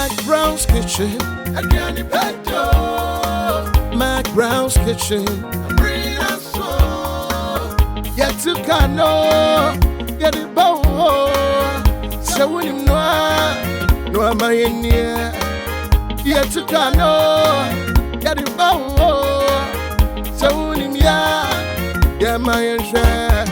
McBrown's Kitchen. McBrown's Kitchen. Yet to cano, get it bow. So when you know, no, am I in here? Yet to cano, get it bow. So when you know, yeah, my share.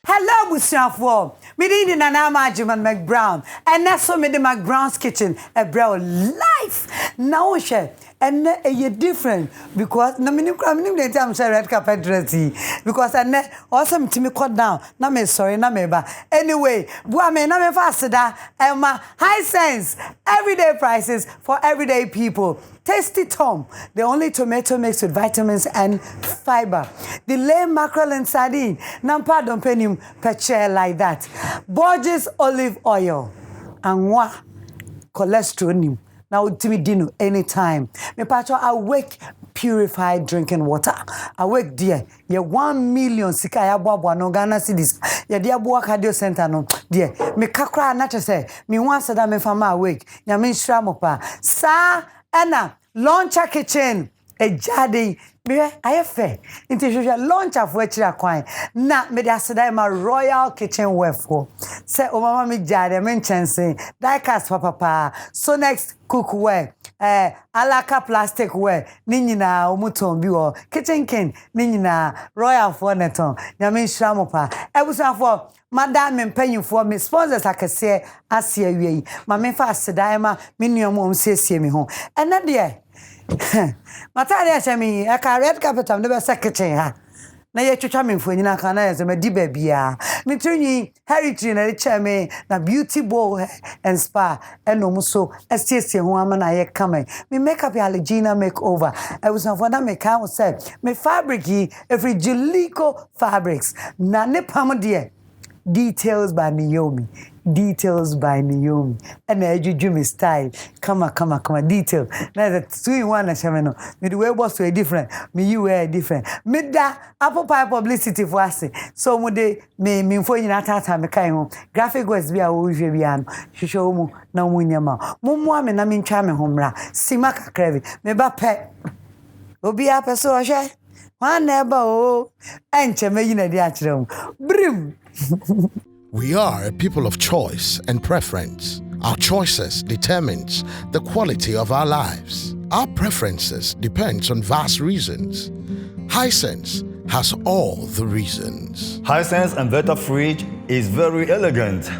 Hello, Bushafo. Me di na na Majiman McBrown. And that's so me the McBrown's Kitchen. A bro life. Now share. And you're different because no minimum the time share red carpet dressy because I ne awesome to me cut down. Na me sorry na me ba. Anyway, boy me na me fast da. Emma high sense everyday prices for everyday people. Tasty Tom, the only tomato mix with vitamins and fiber. The lame mackerel and sardine, nampa dompenium per chair like that. Borges olive oil, and wa cholesterol. Now Timmy Dino anytime. Me patcho awake purified drinking water. Awake dear, ye 1 million sika ya bwa no Ghana cedis. Ye dia bwa cardio center no dear. Me kakra na say me wan sada me fama awake. Ya me nshira mo pa. Sa Anna, launcher kitchen, a jade, I fair. Into launcher for which I na me da my royal kitchen wherefore. Say, oh, mama, me jade, mention say, diecast for papa. So next cookware, alaka plastic ware, ninina, umuton biwo, kitchen king, ninina, royal for neton, yamin shramopa. I was for Madame and paying for me sponsors like I say, I see a way. My men fast daima, minimum says me home. And that dear, Mataria tell me, I can red carpet, I'm never secretary. Na ye twetwa for nyina kana ye me di ba bia me tuni heritage na cheme na beauty bowl and spa eno so estiesie ho ama na ye kama me makeup allergena makeover I was for na me kan say me fabric yi every Jilico fabrics na ne pam de details by Naomi. Details by Naomi. And I do me style. Come on, detail. Now that 2-in-1 na me the way was so different. Me you were different. Me da apple pie publicity for us. So mo de me for you na tata me kai ho. Graphic was be a wo hwe bia no. Hwehwe mu na mo nyama. Mo mo ame na me ntwa me homra. Sima kakra bi. Me ba pe. Obi a pe so hwe. Wan na ba o. Enche me yina di akire mu. Brim. We are a people of choice and preference. Our choices determines the quality of our lives. Our preferences depends on vast reasons. Hisense has all the reasons. Hisense inverter fridge is very elegant.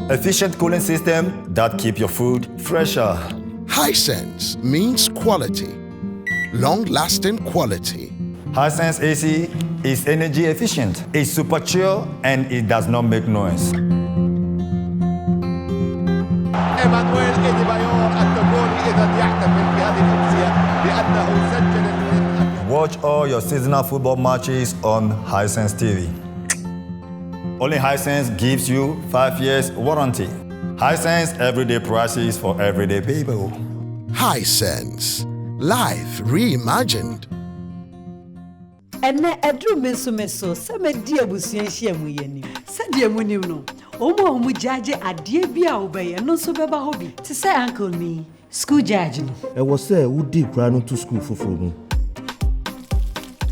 Efficient cooling system that keep your food fresher. Hisense means quality, long-lasting quality. Hisense AC is energy efficient, it's super chill, and it does not make noise. Watch all your seasonal football matches on Hisense TV. Only Hisense gives you 5 years warranty. Hisense everyday prices for everyday people. Hisense, life reimagined. And na edru meso se me di abusuan hia mu yeni se die mu nim no omo jaje ade bia obeye no so beba ho bi ti say uncle ni school judge no e wo say wo di kra no to school foforo mu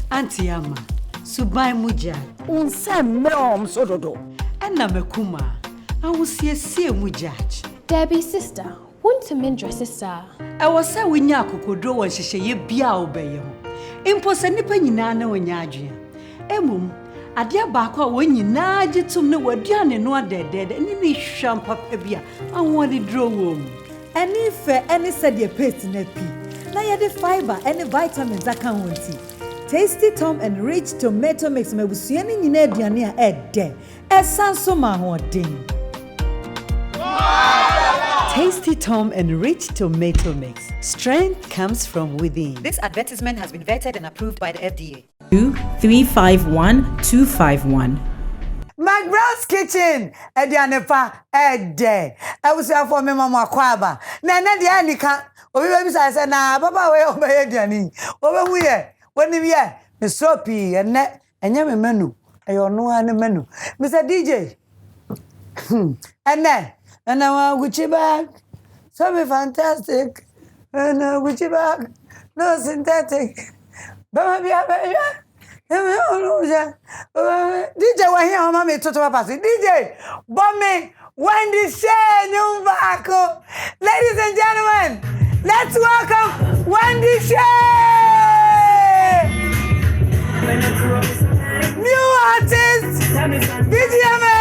auntie ama subai mu ja unse me so dodo and na mekuma awusiesie mu judge Debbie's sister want to mend your sister e wo say wonya akokodro won hyehyeye bia obeye ho imposa nipa nyina na wonya adwe emum ade baako a wonyina agitum ne waduane no adedede ni ni hwam papa bia awon de draw wo mu eni fe eni said paste na pi na ye de fiber eni vitamins aka wonti Tasty Tom and rich tomato mix mabusua ni nyina aduane a ede esanso ma ho den Tasty Tom and rich tomato mix. Strength comes from within. This advertisement has been vetted and approved by the FDA. 2351251. McBrown's Kitchen. Edianepa ede. I was here for me mama kwaba. Na de anika. Obi be say na baba we obey ediani. Obe hu ye. Woni we me sopi ene enye me menu. Ayo no ane menu. Mr. DJ. And I want Gucci bag. So fantastic. And Gucci bag. No synthetic. Baby, DJ wa here mama to pass. DJ, bomb Wendy Shay Nyumbako. Ladies and gentlemen, let's welcome Wendy Shay. New artist, VGMA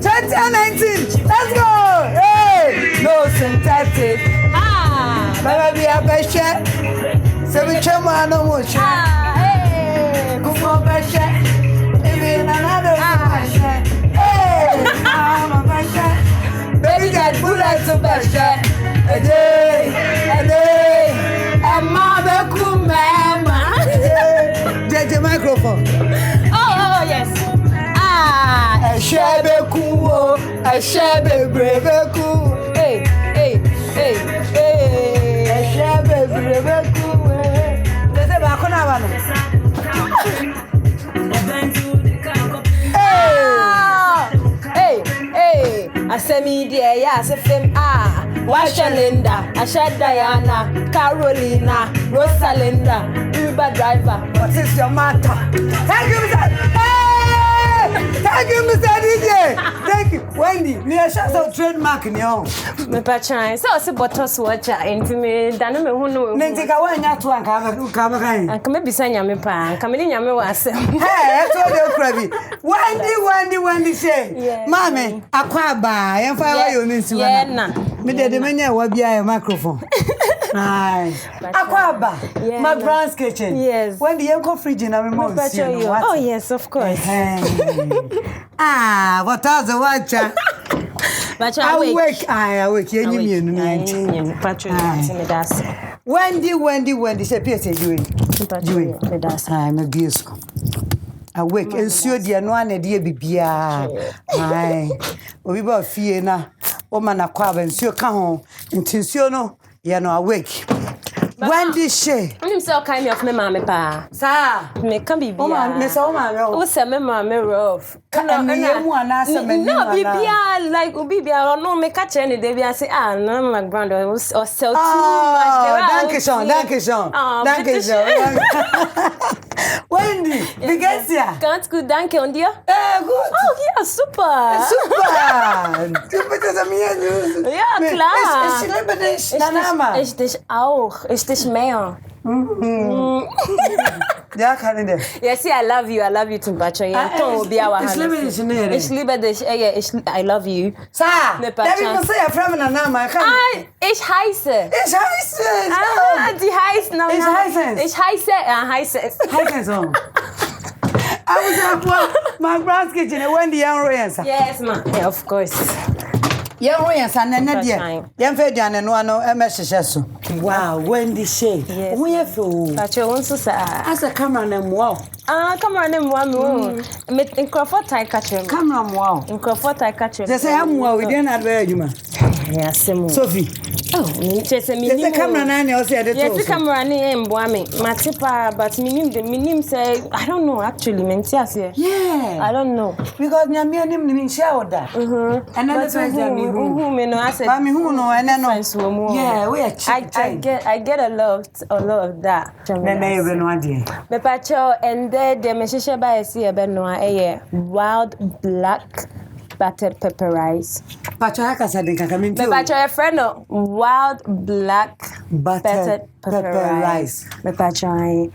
2019. Let's go. Hey, no synthetic. Baby, I bet you. So we chama no more. Hey, go for besha. Even another besha. Hey, mama besha. Baby got bullet to besha. A day, and mama kumama. Get the microphone. Oh, yes. A shabby cool, a shabby brave cool. Hey. A shabby brave cool. There's a bacona. Hey. Asemi dear, yes, a film. Washa Linda, Asha Diana, Carolina, Rosalinda, Uber driver. What is your matter? Thank you, Mr. Hey! Thank you, Mr. DJ. Thank you, Wendy. Near shots of trademark in your Me patron, so it's a bottles watcher into me, Daname Hunu. Nantika one yard to uncover. And come beside Yami Pan, come in Yami was. Hey, I told you, Crabby. Wendy Shay. Mammy, Aquaba, and fire you miss you. Me did the menu will be a microphone. Aquaba, McBrown's kitchen. Yes. When the uncle fridge in a remote. Oh, yes, of course. What else the watcher? But I wake. Wendy, say, Pierce, doing. I'm a beer. Awake and sure dear no one dear bibia. Aye. We both fear na woman a crab and sure come home intentional. You know awake. Wendy Shay. I'm so kind of me mamma pa. Sir, me can be bia. Me so mamma. Who say me mamma rough? No, bibia like bibia or no me catch any day bia say no McBrown's or sell too much. Danke schön. Wendy, wie geht's dir? Ganz gut, danke und dir? Gut. Oh ja, super. Du bitte das mir. Ja, klar. Ich liebe dich, Nana. Ich dich auch. Ich dich mehr. Ja, kann ich dir. Yes, I love you too much. Ich liebe dich. I love you. Sir, darf ich mal sagen, Frau Nana, ich heiße. Die heißt noch. Ich heiße so. I was at McBrown's kitchen and Wendy young answer. Yes, ma. Yeah, of course. Young answer and Nadia. Young Fedian and one message. Wow, Wendy Shay. Yes. We have to. But you want to say as a camera name wow. Camera name one. In Crawford I catch him. Camera wow. In Crawford I catch him. They say I'm wow. We didn't have you, man. Yes, Sophie. Oh, just a minimum. There's a camera nine or say yes, the camera name Boami. Matipa, but minim say I don't know actually. Yeah. I don't know. Because my name means shower that. And then the who me no I said. Mami who no and then no. Yeah, we are I get a lot of that. Then you no idea. Me pacho and then the meshisha ba esi ebe no wild black battered pepper rice. Pacho haka sadinka coming to. Me pacho a friend no wild black battered pepper rice. Me pacho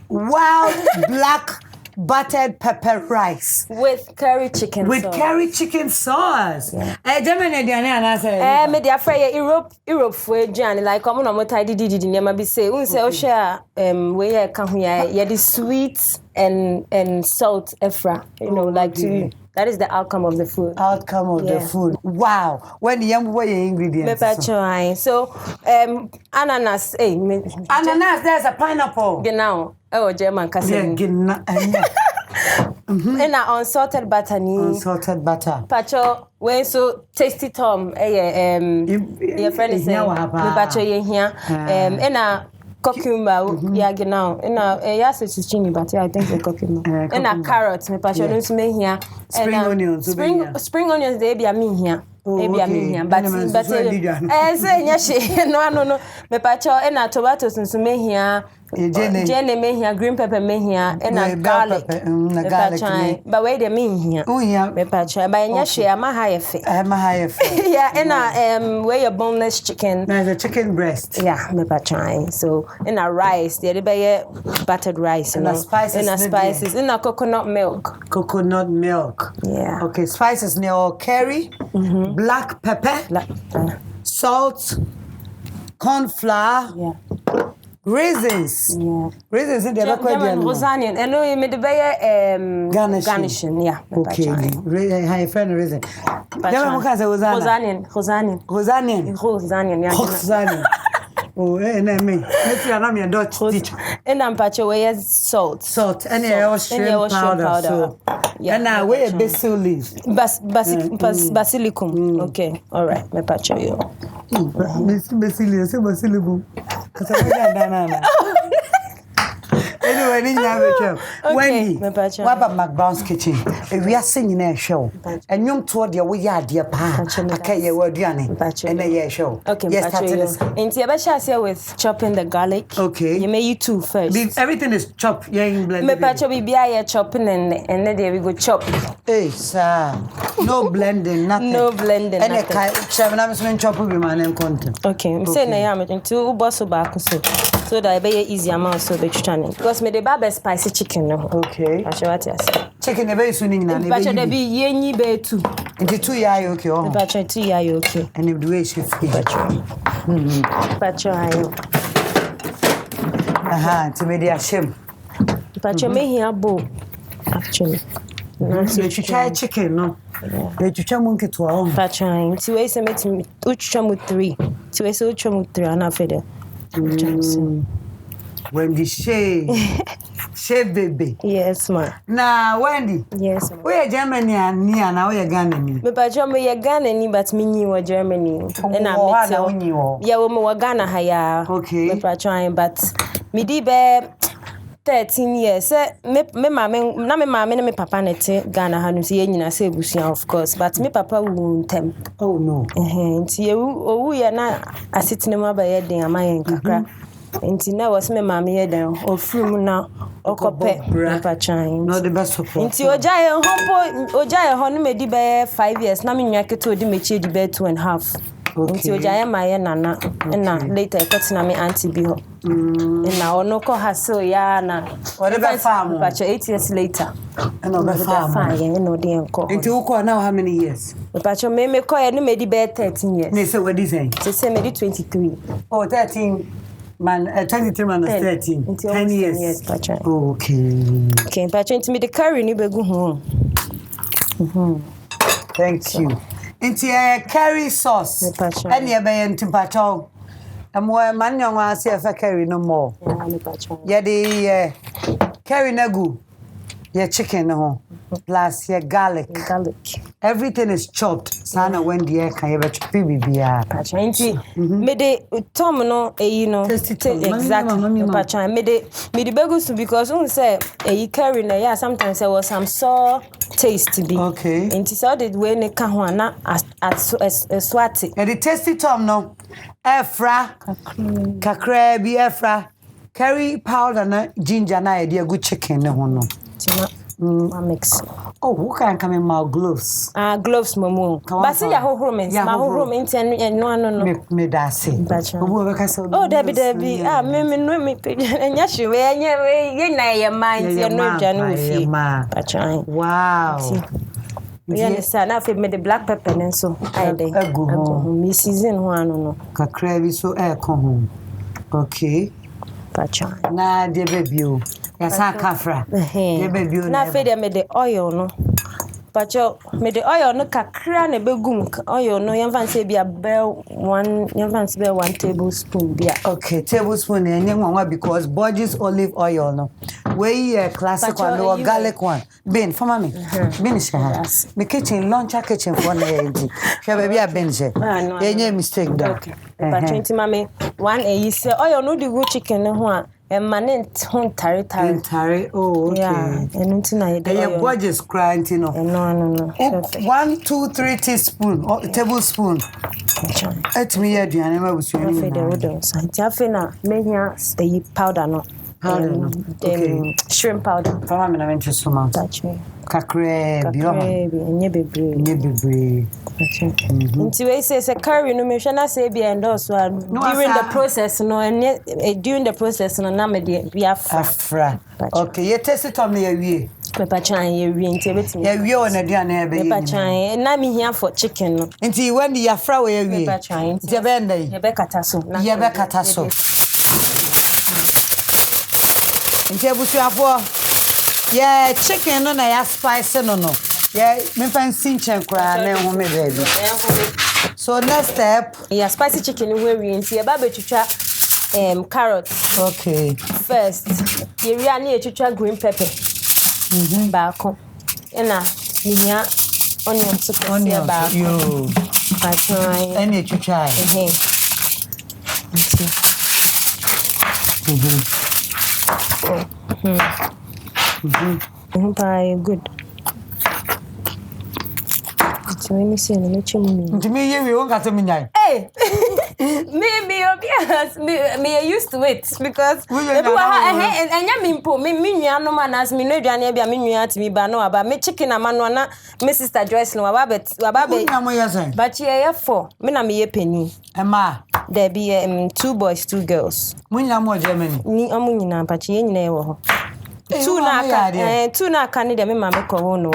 wild black buttered pepper rice with curry chicken sauce. With curry chicken sauce. Germany dey na say. Me dey afraid Europe for Jan like come no motai di nyama bi say. Un say o share we ya ka ho ya the sweet and salt efra. You know like to that is the outcome of the food. The food. Wow. When the young boy ingredients. So ananas. Ananas, there's a pineapple. Genau. Oh, German cousin. Yeah, and unsalted butter ni. Unsalted butter. Pacho, when so tasty tom. Your friend is saying. Me pacho ye here. And cucumber, yeah, genau. And yes, it's chini, but yeah, I think it's cucumber. And a carrot, me passion to me here. Spring onions. Spring onions, they be a me here. Maybe I mean here, but say no. Me pacho and a tomatoes and some here. Jenny me here, green pepper me here, and a garlic. But wait a minute here. Oh yeah, me pacho. But yashi, I'm a higher fit. I'm a higher fit. Yeah, and where your boneless chicken. There's a chicken breast. Yeah, me pacho. So in a rice, the other buttered rice, and spices, in a coconut milk. Coconut milk. Yeah. Okay, spices near curry. Black pepper, salt, corn flour, raisins. Raisins in the Rosanian. And no, you made the garnishing. Yeah. Okay. High friend raisin. Rosanian. Oh, and I mean, I'm your Dutch teacher. And I'm patch away salt. Salt. And your shrimp powder. So. Yeah. And I wear basil leaves. Basilicum. Okay. All right. Me patch you. Basilicum. Anyway, Wendy, what about McBrown's kitchen? If we are singing a show, and you told you we are dear pa, okay, you were Diane, and a show. Okay, yes, and Tiabasha with chopping the garlic. Okay, you may you two first. Everything is chopped, yeah, in blend. Me patch be a chopping and then there we go chop. Hey, sir, no blending, nothing. No blending. And a Chavanam chop with my name content. Okay, I'm saying I am into boss back so that I be easy amount so the channel. Because me the baba spicy chicken no. Okay. I show what you say. Chicken e be suning na. But there be yenyi be too. Into 2 year okay oh. But 2 year okay. And if the way she feel. But ayo. Aha, to me dey shame. But me here bo actually. You try chicken no. You try monkey to our. But trying. Ti we say met uchucha mu 3. Ti we say uchucha mu 3 ana fede. Wendy Shay. Shay baby. Yes, ma. Na Wendy. Yes, ma. We Germany and na we Ghana ni. Me pa jo me Ghana ni but me ni wa Germany. And I met you. Yeah, we wa Ghana ha ya. Okay. Me pa trying but me di be 13 years. Me mama na me mama na me papa nete Ghana ha no se nyina se ebusuan of course but me papa wu ntem. Oh no. Nti owu ye na asetene ma ba ye den amayen kakra. Nti na was me mama ye den ofuru mu na okope papa chan. No the best support. Nti ojaye ho no me di be 5 years na me nwa keto di me chi di be 2.5. Nti ojaye ma ye nana na later ekotina me auntie bi ho. Na ono ko haso ya na whatever farm but 8 years later and over farm ye no dey enko. Nti uko now how many years? But me ko ye no me di be 13 years. Ne say what is saying? Say me di 23. Oh 13 man 23 man 13 10 years. Yes, Pacha. Okay, Pacha, into me the curry ni begu home. Thank you. Into curry sauce. And you be into Pacha. And more man young one say if curry no more. Yeah, the curry nagu. Your chicken no plus your garlic. Everything is chopped. Sana Wendy can you chop bibia. Pacha inti me de tom no you know exactly Pacha me de begus because un say e curry na yeah sometimes there was some sour taste be. Okay. Inti so the way ne ka ho na at swati. And the tasty tom no efra kakra bi efra curry powder na ginger na e dey good chicken ne ho no. Mix. Oh, who can come in my gloves? Gloves, Momo. But see, your whole room, my whole room, and no. Me that say. Oh, Debbie. Ah, me, and yes, you wear your mind, your no January. Wow. You understand? I've made the black pepper and so I did. Me season one, no. Cacrevi so air come home. Okay. Pacha. Na, dear baby. Yes, I kafra. Na fede me the oil no. pacho me the oil no kakra na begum oil no yemfa say be about 1 tablespoon bia. Okay, tablespoon enye nwa because Borges olive oil no. We classic one or garlic one. Ben for me. Ben share. Me kitchen launcher kitchen for na eji. Hwe baby a ben je. Enye mistake da. Okay. Pacho nti mame one e say oil no di go chicken ho a emanent hon tare. Oh, okay. Yeah, and na ye dey Borges cranty no. No. 1, 2, 3 teaspoon or tablespoon. Et me ya aduane ma busu ni. Afi de wodo. So nti afi na mehia e powder no. Okay. Shrimp powder. Fama me na menche so ma. Touch me. Kakre bi o. Enye bebre. Nti we say curry no me hwe na say be endorse during the process no na me dey be afra. Okay, you taste it on me awie. Pepper chan ye wie nti ebetimi. Ya wie on aduane ebe. Pepper chan na me here for chicken no. Nti when the afra we awie. Pepper chan. Nti ebe ndai. Ye be kata so. Ye be kata so. Nti ebusuafo. Yeah, chicken no na ya spice no. Yeah, me fancy chenkra na ho me baby. So next step, yeah, spicy chicken we wie nti e ba betwitwa carrots. Okay. First, ye wi ani etwitwa green pepper. Baako. Ena mihia onion soup baako. Yo. Patron. Any etwitwa. Good. So let me see no me chim. Ntimi ye wi won ka se minyai. Hey. Me used to it because enya me mpo me nua no man as me no aduane bia me nua ati me ba no aba me chicken amano na me sister Joyce no waba be but ye for me na me ye penny Emma there be 2 boys 2 girls munyina mo Germany ni amunyina pachi ye nyina ye wo ho 2 na aka ni de me ma me ko wo no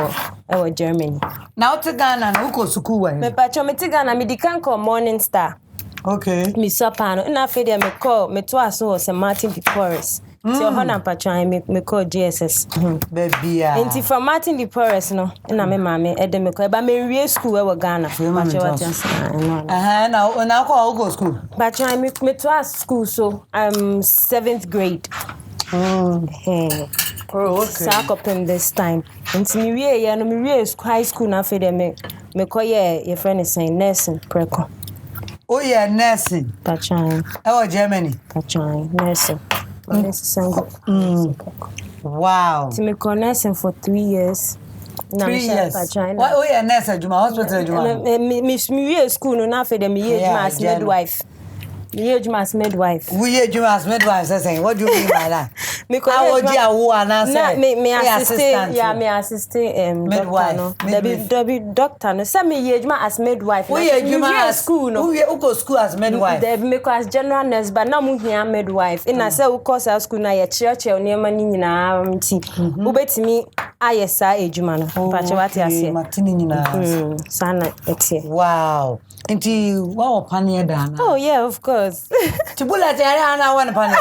e wo Germany na o te Ghana na uko school wa me pachi me te Ghana me di kan ko Morning Star. Okay. Me sapano na fe de me call me to aso St. Martin de Porres. So hona patran me call GSS. Baby ah. Enti from Martin de Porres no na me mama e de me call ba me wie school e wo Ghana. Pacho what na ko go school. Patran me to as school so 7th grade. Okay. Sack up in this time. Enti me wie ya no me wie high school na fe de me call your friend is saying nursing preko. Oh yeah, nursing. Patran. Oh Germany. Patran nursing. Wow. To me nursing for 3 years. 3 years. Why oh yeah, nurse Juma hospital Juma. Me school no na fe dem ye Juma as midwife. Me Juma as midwife. We Juma as midwife say what do you mean by that? Because how do you want say? Me assistant. Yeah, me assistant midwife. Doctor no. Doctor no. Say me Juma as midwife. We Juma as school no. We go school as midwife. They make as general nurse but na mu here midwife. Ina say we course as school na ye church o niam ni nyina nti. Wo betimi ayesa ejuma no. Pache wate ase. Matini nyina. Sana etie. Wow. Nti wa opane da na. Oh yeah, of course. Tibula tare ana wan pane.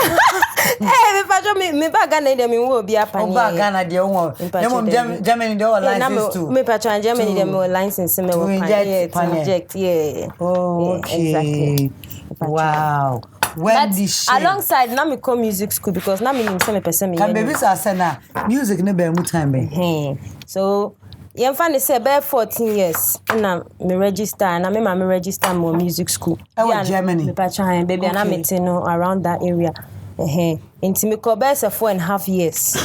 Me pacho me ba Ghana dem wo obi apane. O ba Ghana de wo. Dem Germany de license too. Me pacho Germany dem license me wo inject. Yeah. Oh, okay. Exactly. Wow. Wendy Shay. Alongside na me come music school because na me nim say me person me. Can baby say na music ne be mu time be. So yemfa ne say be 14 years na me register na me ma me register mo music school. Germany. Me pacho baby na me no around that area. Inti me ko be 4.5 years.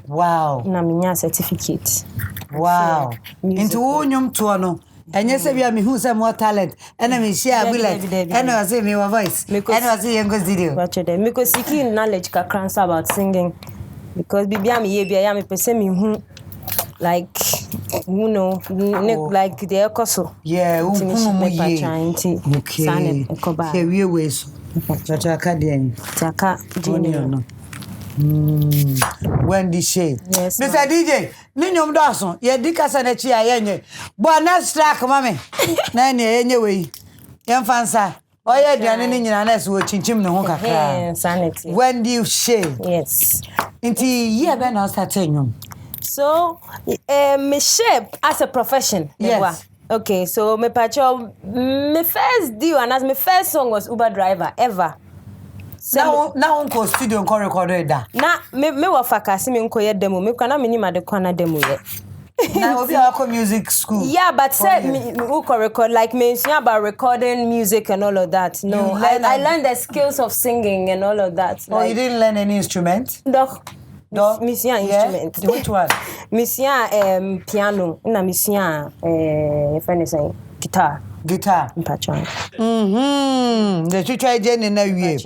Wow. Na me nya certificate. Wow. Into wonyum to no. Enye se bia me hu say more talent. Ena me share bullet. Ena say me voice. Ena say yengo video. Watch them. Me ko seeking knowledge kakransa about singing because bibia me ye bia ya me pese me hu like you know like the ekoso. Yeah, unu mo ye. Okay. Here we we so. Chaka den. Chaka junior no. Wendy Shay. Yes, Mr. DJ, ni nyom daso. Ye dikasa na chi ayenye. Bo na strike mame. Na ne yenye we. Yen fansa. Oye aduane ni nyina na so chinchim ne ho kakra. Sanity. Wendy Shay. Yes. Inti ye be na start nyom. So, me shape as a profession. Yes. Okay, so my first deal and as my first song was Uber driver ever. So now unko studio unko record that. Na me wa fakasi me unko ye demo me kana me ni ma de kwana demo ye. Now we are music school. Yeah, but said me unko record like me about recording music and all of that. No, I learned the skills of singing and all of that. Oh, you didn't learn any instrument? No, Missia instrument. Which one? Missia piano. Na Missia friend is saying guitar. Guitar. Mpachang. The you try Jenny na wie.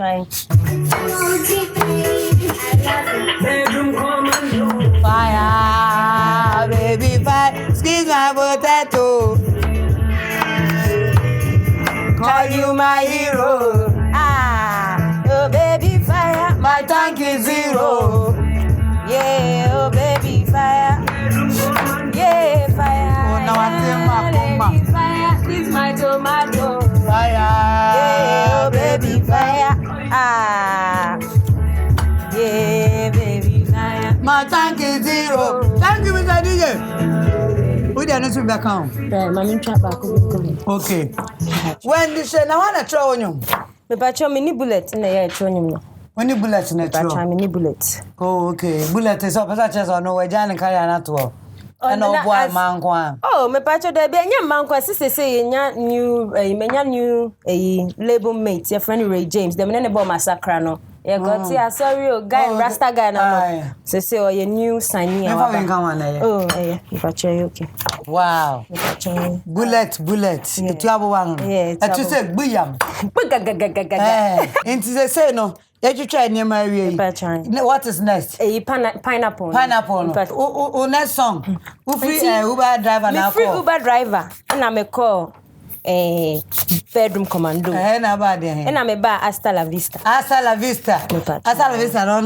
Fire, baby fire. Squeeze my potato. Call you my hero. Oh baby fire. My tank is zero. Yeah, oh baby fire. Yeah, fire. Oh, now I feel my baby fire. This my tomato. Fire. Yeah, oh baby fire. Yeah, baby fire. My tank is zero. Thank you, Mr. DJ. We don't know back home. Mami trap back. Okay. Wendy Shay, now I try on you. Me pacho mini bullet na ya chonyum no. When you bullet in a Pacho mini bullet. Oh, okay. Bullet is up as such as I know where Jan carry an atwell. And no boy man kwan. Oh, me pacho there be anya man kwa sisi say nya new menya new label mate your friend Ray James dem na bo massacre no. Yeah, got here. Sorry, guy, Rasta guy now. Say, oh, your new signing. Oh, yeah, pacho okay. Wow. Bullet. It you one. Yeah, that you say buyam. And to say no. You try near my way. What is next? Pineapple. Next song. Who free Uber driver now? Free Uber driver. And I'm a call. Bedroom commando. And I'm a bar Hasta la Vista. Hasta la Vista. Hasta la Vista. No,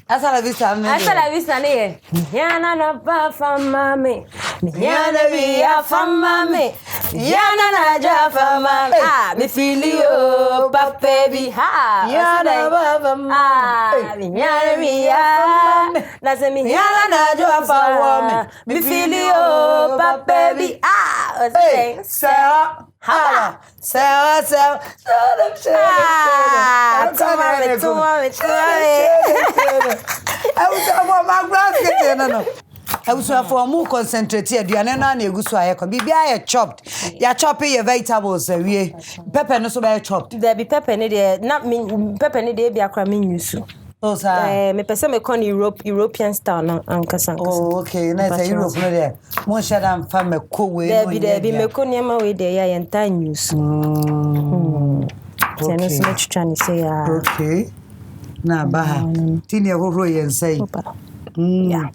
Hasta la Vista. Hasta la Vista. Ne. Yana na ba famame. Yana via famame. Yana na ja famame. Ah, me feel you, papa baby. Ha. Yana ba famame. Ah, yana via. Na se mi yana na ja famame. Me feel you, papa baby. Ah. Hey, Sarah, Sarah. I was about my grass. I was for more concentrated. You are not a good so be I chopped. You are chopping your vegetables. Pepper no so be chopped. There be pepper in there. Not mean pepper in there be a crummy news. Oh, sir. Me person me con European style na ankasa. Oh, okay. Nice Europe no there. Mo shada am fa me ko we. There be me ko niam we there ya enta news. Okay. No so much trying to say okay. Na ba. Tini ehoro yen say. Yeah.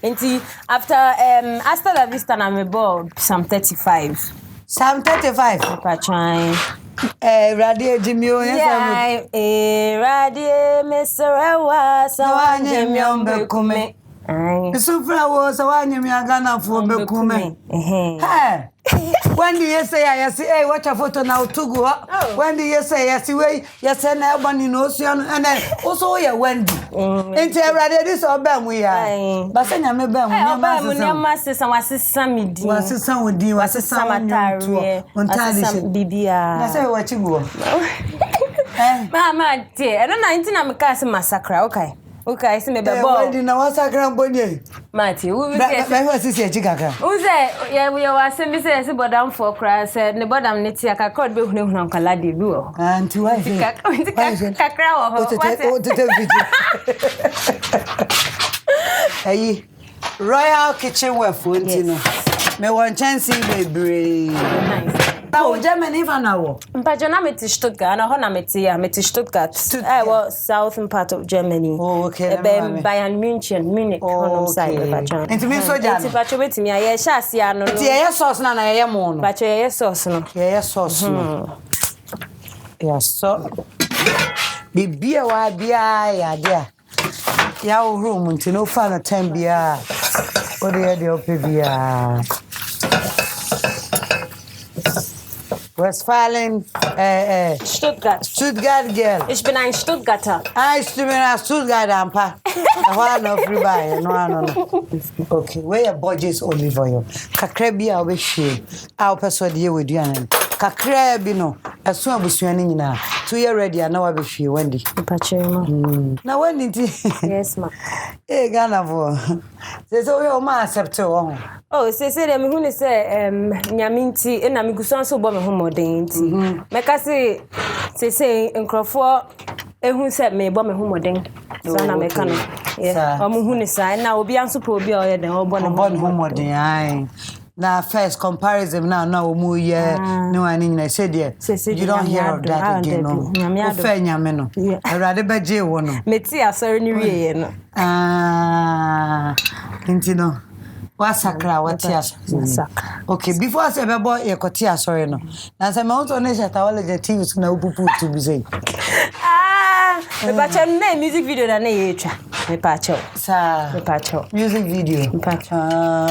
Until after Hasta la Vista na me ball some 35. Some 35. Papa trying. Radio Jimmy, yes, Radio Messerewa, so I am young Bekume. So flowers, so I am Ghana for Bekume. Hey, when do you say I see, hey, watch a photo now to go up? When do you say I see, wait, yes, and Albany Ocean, and then also ya Wendy. Into Radio this or Bam, we are. But I am a Bam, my sister was a sammy, was a son with you, was a samatari on time. Bibia. I say what you go. Mama, dear, I don't know, I'm a cast massacre, okay. Okay, see me be ball. Wendy na wasakra mbonye. Mati, who be say? Me sisi e chikaka. Who say? Yeah, we are saying say bodam for cry said ne bodam ne ti akakod be hunu nkala de bi o. Anti why say? Kakra wo ho. O tete fiti. Hey, Royal Kitchen Wefu no. Me won chance bebre. Nice. Oh, Germany even now. Mpajo na meti Stuttgart, na ho na meti Stuttgart. Well, southern part of Germany. Oh, okay. Bayern Munich, on side Mpajo. Enti me so jam. Enti Mpajo betimi aye sha asia no. Enti aye sauce na aye mo no. Mpajo aye sauce no. Aye sauce no. Ya so. Bibia wa bia ya dia. Ya room nti no fa na time bia. O de ope bia. Westfalen, Stuttgart girl. Ich bin ein Stuttgarter. Ich bin ein Stuttgart ampa. One of everybody. No. Okay, where your budgets only for you. Kakra bi a obehwe. A opesode ye weduan. Kakra bi no. Aso abusuani nyina. To you ready na wa behwe Wendy. Pachema. Na Wendy. Yes ma. Ghana bo. So we o ma accept o. Oh, say dem hu ni say nyaminti e na migusan so bo me ho modern nti. Meka say nkrofo ehun say me bo me ho modern. So na meka no. Yeah. Omo hu ni say na obi anso pro obi o ye den obo ne ho modern ai. Na first comparison now omu ye no ani na say there. You don't hear of that again no. O fe nyame no. Awrade beje wo no. Meti asori ni wiye no. Inti no. Wasakra watias. Okay, before I say bebo ye kotia sorry no. Na say me want to nation tawale TV na upupu to be say. Me pacho na music video na ye twa. Me pacho. Sa. Me pacho. Music video. Me pacho.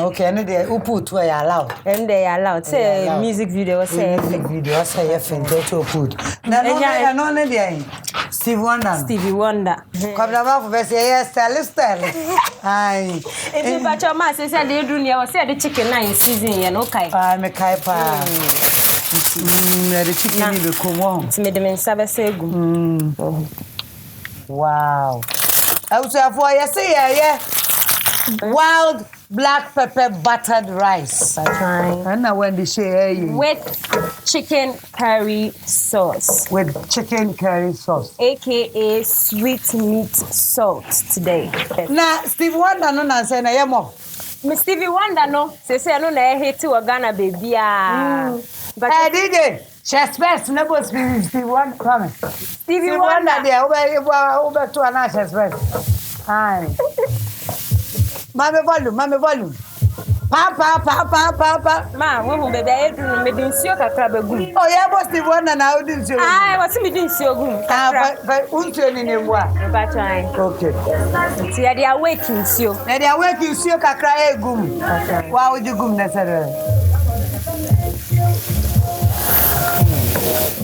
Okay, and they upu to ya allow. And they allow say music video say video say effing to put. Na no dey. Stevie Wonder. Come down for verse yes style. Ai. If pacho ma say dey do near was say the chicken na in season ye no kai. Me kai pa. The chicken ni be come. Me de men sabe say gu. Wow. I was for you say yeah. Wild black pepper buttered rice. And now Wendy Shay with chicken curry sauce. AKA sweet meat salt today. Now Stevie Wonder no say na yemo. Me Stevie Wonder no say no na hate to Ghana baby ah. But DJ Chespers never Stevie Wonder come. Stevie Wonder there over to an Chespers. Hi. Mame volume. Pa. Ma, wo baby I do me din sio kakra begum. Oh yeah, boss Stevie Wonder na udin sio. Ah, what me din sio gum. But unto ni nemwa. Ba try. Okay. Ti ya dia waking sio. Na dia waking sio kakra egum. Wa odi gum na sere.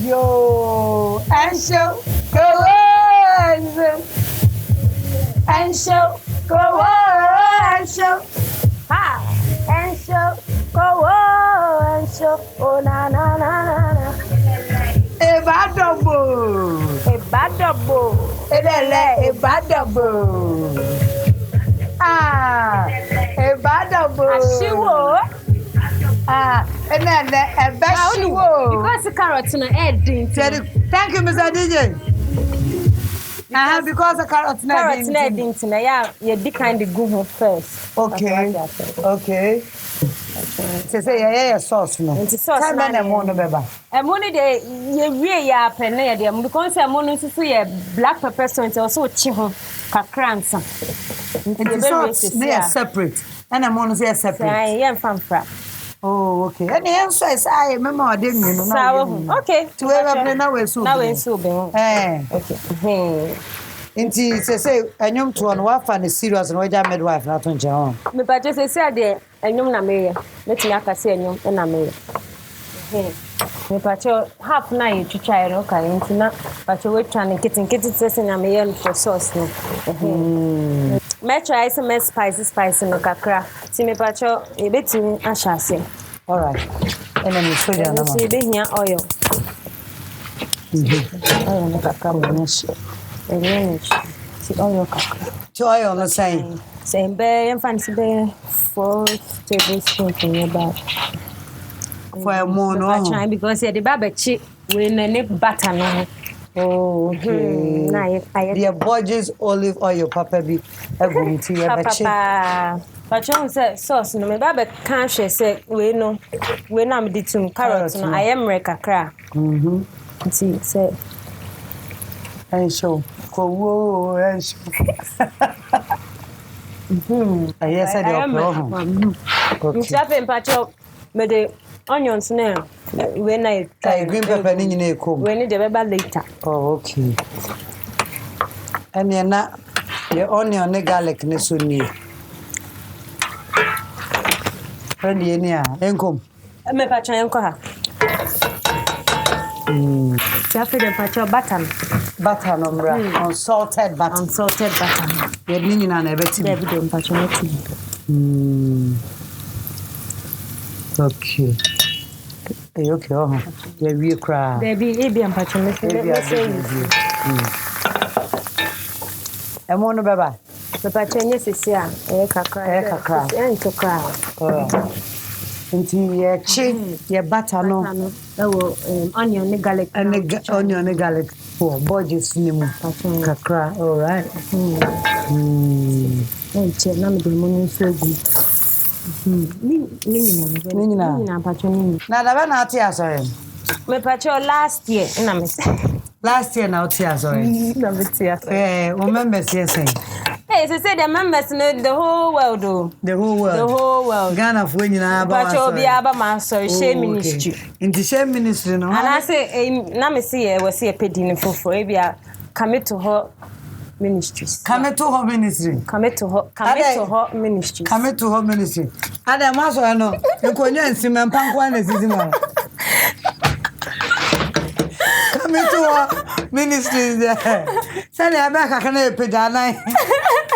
Yo, and show, go on, and show, go on, and show, ha, and show, go on, and show, oh na. A bad double, a bad double, a bad double. Ashiwo. And then a best because the carrots no editing. Thank you, Mr. DJ. Because the carrots no editing. Yeah, you kind of go first. Okay. Say yeah sauce no. It's sauce. Time na mo no beba. E mo ni de ye wie ya pene ya de mo because e mo no so ye black pepper so it also chi ho kakransa. It's they are separate. And I'm on say separate. Yeah, from. Oh, okay. And the answer is I remember I didn't know. Okay. To ever play now we so. Now we so be. Okay. Inti say anyom to on wa fa ne serious no ja midwife na to nje ho. Me pa je say de anyom na me ye. Meti aka say anyom na me ye. Me pa cho half na ye twitwa no ka inti na pa cho we twa ne kitten say na me ye for sauce no. Me try some spicy no kakra. Ti me pa cho e betimi ahase. All right. And then you show you na. So be here oil. Oil no kakra mo see oil kakra. To oil no say. Say be em fancy be 4 tablespoons in your bag. For a more no. Try because the babachi we na butter no. Oh, okay. The Borges olive oil, Papa be a good tea. Papa, but you say sauce. No, my baby can't say we no, we na me did some carrots. No, I am rekakra. See, say, and show, go and show. Yes, I am. Okay. Pacho, me de onions now. When I green pepper in come. We need the baby later. Oh, okay. And you're not the onion, the garlic, and so near. Friendly, yeah, and come. Me pacha yanko ha. After the patch butter. Butter no bra. Unsalted butter. Unsalted butter. Ye ni na ebeti. There be patch Okay. Okay, oh. Ye wie kra. There be patch Emo no baba. The patch sisia kakra. Nti ye chi ye butter no onion and garlic onion and garlic for budgets ni mu kakra. All right. Na me dem no so good. Nina patch ni. Na da ba na ati asore. Me patch last year na me. Last year na ati asore. Na me tia. O members say. Hey, so say the members know the whole world though. The whole world. Ghana for nyina ba. Patch obi aba ma sorry Shay ministry. Inti Shay ministry no. And I say na me see we see a pedin for e bia come to her ministries. Come to her ministry. Come to her ministries. Come to her ministry. Ada ma so no. Nkonya nsima mpankwa na sizima. Come to her ministries there. Sani abaka kana pedana.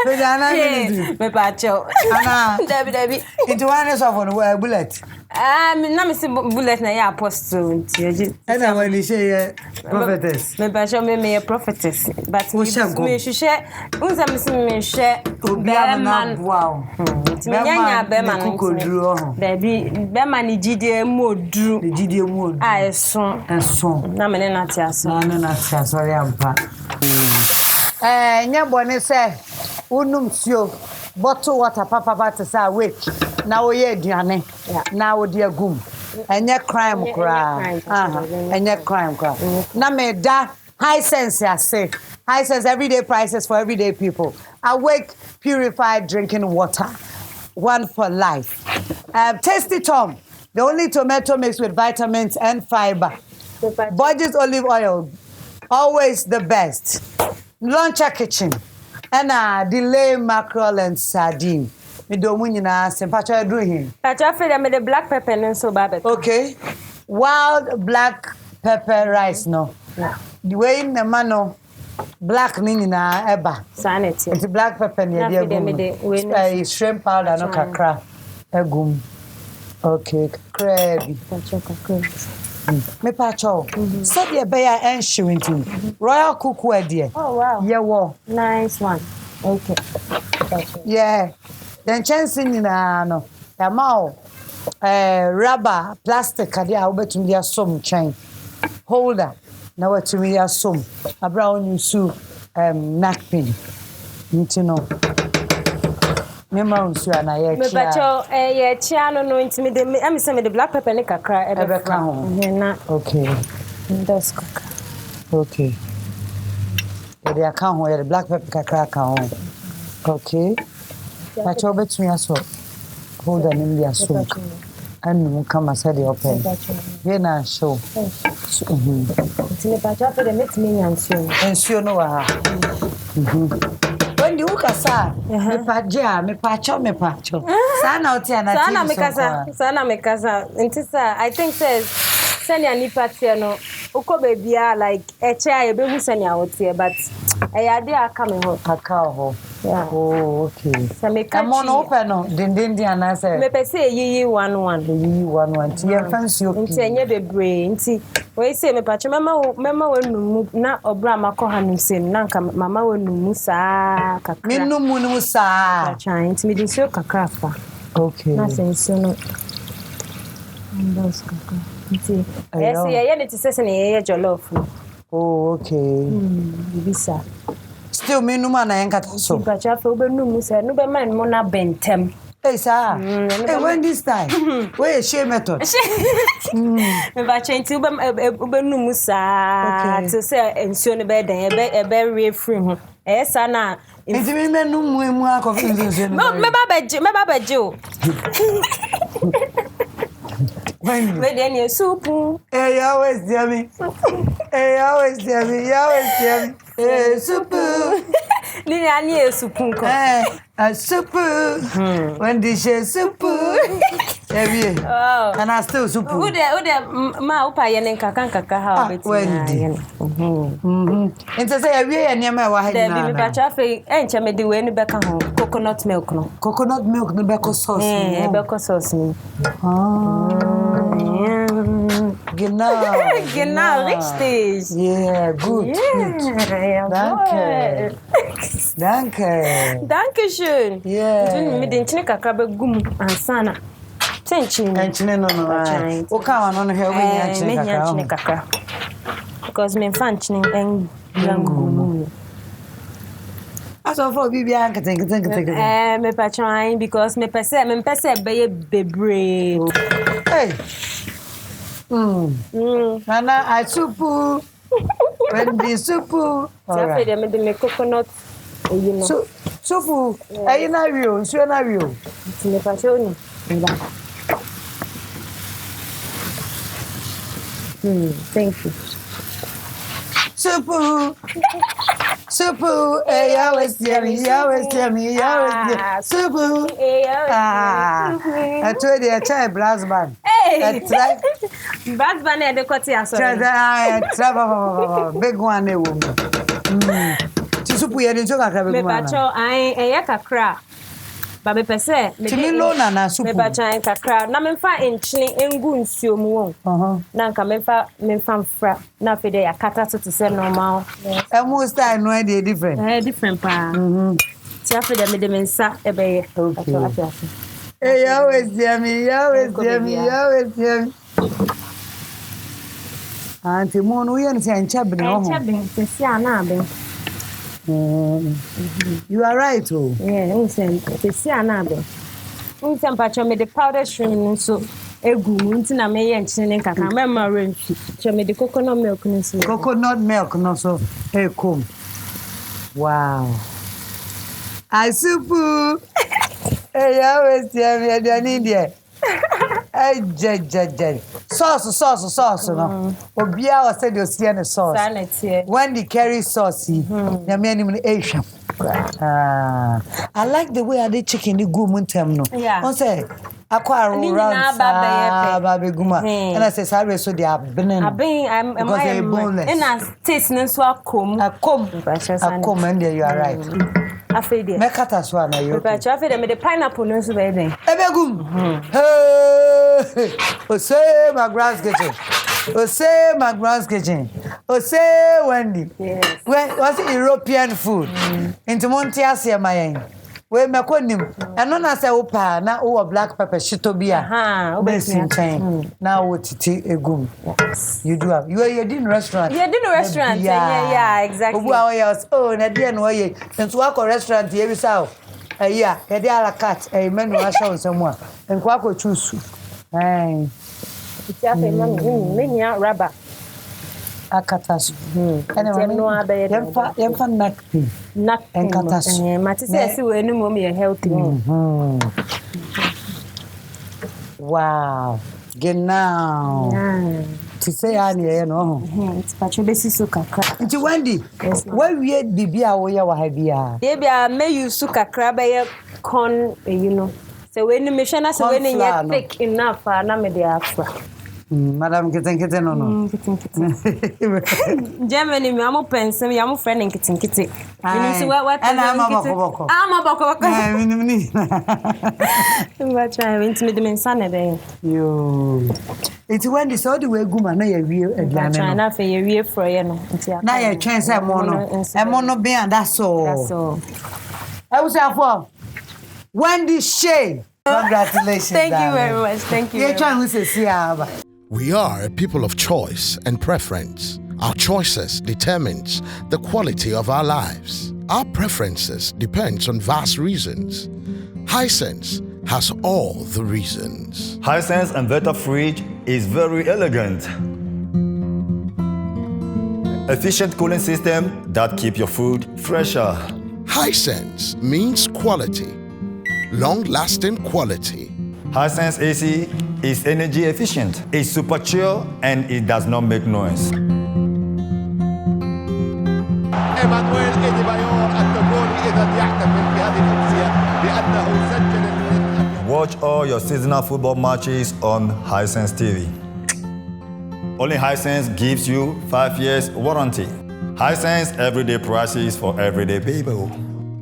Pedana ministry. Me pacho. Ana. Debi. Into one is of on bullet. Na me see bullet na ya apostle nti. Ena Wendy Shay prophetess. Me pacho me prophetess. But me hwehwe unza me see me hwe Obiama wow. Nyanya be man kukoduro. Debi be man gidie moduru. Gidie moduru. Eso. Na me na tiaso. Na tiaso ya mpa. Nya bone se unum sio bottle water papa to say wake na wo ye aduane na wo de agum enye crime kra enye crime kra na me da high sense everyday prices for everyday people. Awake purified drinking water, one for life. Tasty Tom, the only tomato mix with vitamins and fiber. Budget olive oil, always the best. Launcher kitchen. And delay mackerel and sardine. Me do mu nyina sempacha do hin. Pacha fe me the black pepper and so bad. Okay. Wild black pepper rice no. The way in the mano black ni nyina eba. Sanity. It's black pepper ni dey go. Shrimp powder no kakra. Egum. Okay, crabby. Me pacho. Said the bear and shrinking. Royal cookware dear. Oh wow. Yeah, wow. Nice one. Okay. Yeah. Then chance in no. The mouth. Rubber, plastic, kadia obetum dia some chain. Holder. Now what to me as some. A brown you sue napkin. You know. MiPROMO na ye me bacho ye chia no intimi me say me the black pepper ne kakra ebe ka ho na okay that's kakra okay the account ho the black pepper kakra ka ho okay bacho betumi aso hold on in dia so anu kama said the open ye na show intimi bacho for the metimi nsuo no wa ha Wendy ukasa me pacho sana otia na sana mekasa ntisa I think says sani anipa tie no uko bebia like eche ayebehu sani awotie but eyade aka me ho yeah oh okay sameka mono open no dindindi anase me pese yiyi 11 ti ye fancy opi nti enye bebre nti we say me pacho mama wenu na obra makọ ha nsem na nka mama wenu saa kakra me numu nu saa pacho nti me disio kakra fa okay na senso no ndos kakra nti yes ye ne tisese ne ye jollof oh okay bisa still me numu na yenkata so pacho fa obenumu sa no be man mo na bentem. Hey, sir. Hey, when this time? Where is Shay method? Me ba change ube numu sa to say ensuo ne be den e be refree ho. Sa na nti me numu emu akofin me ba beje o. When we dey near soup. Hey, you always tell me. Hey, soup. Ni ani soup ko. A soup. Wendy Shay soup. Every Oh. and I still soup. Who there, ma, upa yen kaka how bit. Wendy. And to say, every and Yama, why There be me traffic, and chame the way in back home. Coconut milk, no. Coconut milk, the bacon sauce. Bacon sauce. Genau, richtig. Yeah, good. Danke. Dankeschön. Yeah. Du mit den Chine kakra be gum ansana. Tenchin. No. O ka no here we Chine kakra. Because me fan chine en gum. Aso for bibia nketenkete. Me pa trying because me pese be bebre. Hey. Nana, I soup. Wendy soup. Tiafe de me de me coconut. You know. Soup. Ayi na rio, nsuo na rio. Me pa show ni. Thank you. Soup. You always tell me. Soup. I told you I try brass band. Hey. Brass band e de koti aso. Big one e wo. Soup you dey talk akra big one. Me pa cho ai kakra. Ba me pese me Timi lo na soup. Me ba chan kakra na me fa enchini engu nsuo mu won. Na nka me fa mfra na fe de yakata to say normal. Emu style no dey different. Different pa. Ti afa de me de mensa e be ye. Okay. Hey, you always tell me. Auntie Mon, we are saying chabin. You are right, oh. Yeah, I'm saying, see another. I'm saying, but me the powder shrimp so egu ntina me ye nchine kaka memory show me the coconut milk no. Coconut milk no so. Hey, come. Wow. I soup. Hey, you always tell me I don't need it. Hey, sauce no. Obia was said you see any sauce. When the curry sauce, ya me anim ehwam. I like the way I did chicken the go muntem no. On say akwa around babe guma. And I say sorry so they are benen. I'm and I taste no so akom. Akom and there you are right. Afede. Mekata so na you. But afede me the pineapple no so be den. Ebegum. Hey. Say McBrown's kitchen. Say Wendy. Yes. What's European food? Into Montiasia mayen. We mekonim. Eno na say opa na o black pepper shito bia. Obesin chain. Na o titi egum. You do have. You did restaurant. You did restaurant. Yeah, exactly. Oh, na dia no ye. Nso akọ restaurant ye bi sao. Yeah, ye dey ala cat. Menu asha on somewhere. Enko akọ choose. Hey. It's a many rubber. Akatasu. Yemfa nakpi. And katasu. Matisse see we no more healthy. Wow. Genau. To say ani no. It's pacho besi so kakra. Nti Wendy, why we bibia wo ya wa ha bia? Bia me use so kakra be corn, you know. So when me shana so when you thick enough na me dey afra. Madam kitten no. Germany me am pensem me am friend kitten. You know see what and I'm boko. Minimum. But try went me the mensana there. Yo. It's when the so the way guma na ye wie aduane no. China fe ye wie fro ye no. Na ye twen say mo no be and that's all. I was for Wendy Shay. Congratulations. Thank you very much. Thank you. We are a people of choice and preference. Our choices determines the quality of our lives. Our preferences depends on vast reasons. Hisense has all the reasons. Hisense inverter fridge is very elegant. Efficient cooling system that keep your food fresher. Hisense means quality, long-lasting quality. Hisense AC is energy efficient, it's super chill, and it does not make noise. Watch all your seasonal football matches on Hisense TV. Only Hisense gives you 5 years warranty. Hisense everyday prices for everyday people.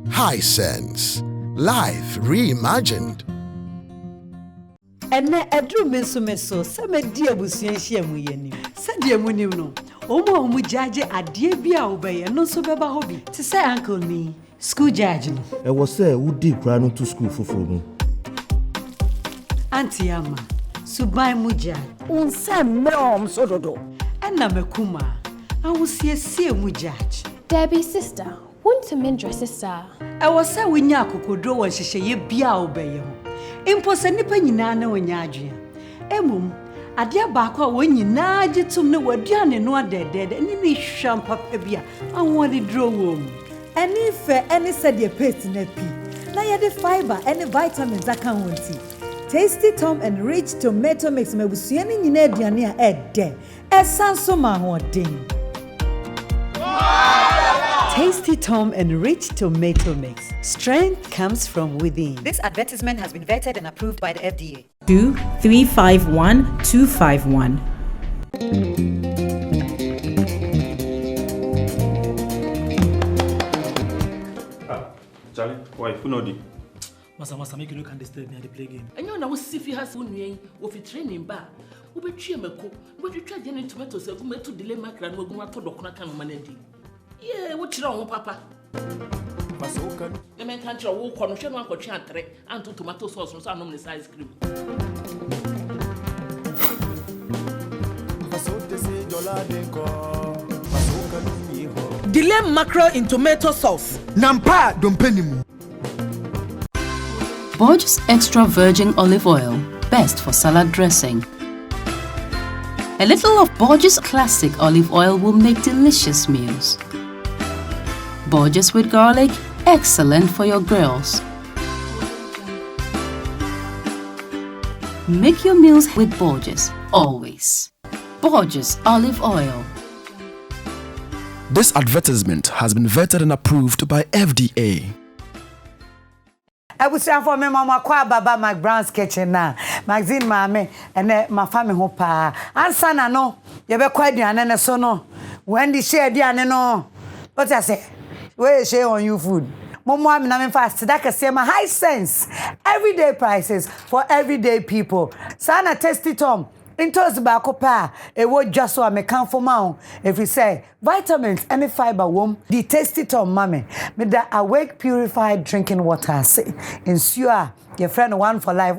Hisense. Life reimagined. And edru meso se me di abusuan hia mu yeni se die mu nim no omo judge ade bia obeye no so beba ho bi ti say uncle ni school judge no ẹ wọ sẹ wo di kra no to school foforo mu auntie ama suban mu judge unse mom so dodo na makuma awusiesie mu judge Debbie sister want to mend your sister e wo se wonya akokodo won hyehyeye bia obeye ho impo se nipa nyina na wonya adwe emum ade baako a wonyina agitum ne waduane no adedede ni hwam papa bia awon de draw wom eni fe eni said ye paste na pi na ye de fiber eni vitamins aka wonti Tasty Tom and Rich Tomato Mix mabusua ni nyina aduane a ede esanso ma ho den Tasty Tom and Rich Tomato Mix. Strength comes from within. This advertisement has been vetted and approved by the FDA. 2351251. Charlie, why? Who know the? Masa, make you look and disturb me at the play game. And you know what if you has one way of a training bar. We be tree meko, but you try getting tomatoes, so go to delay mackerel and we're going to talk on managing. Yeah, what you know, Papa? Masoka. The man can't walk on one for three and 2 tomato sauce from some normally ice cream. Delay mackerel in tomato sauce. Nampa dompenimu. Borges extra virgin olive oil, best for salad dressing. A little of Borges classic olive oil will make delicious meals. Borges with garlic, excellent for your grills. Make your meals with Borges, always. Borges olive oil. This advertisement has been vetted and approved by FDA. I was saying for me, Mama, kwa baba McBrown's kitchen na magazine mame and my family ho pa. Answer na no, you be quite diane so no. Wendy Shay diane no. What I say? Where share on you food? Momo am na me fast that can say my Hisense. Everyday prices for everyday people. Sana Tasty Tom. Intos baako pa e wo dwaso a mekan for ma if we say vitamins and fiber wom the Tasty Tom mame me da awake purified drinking water say ensure your friend one for life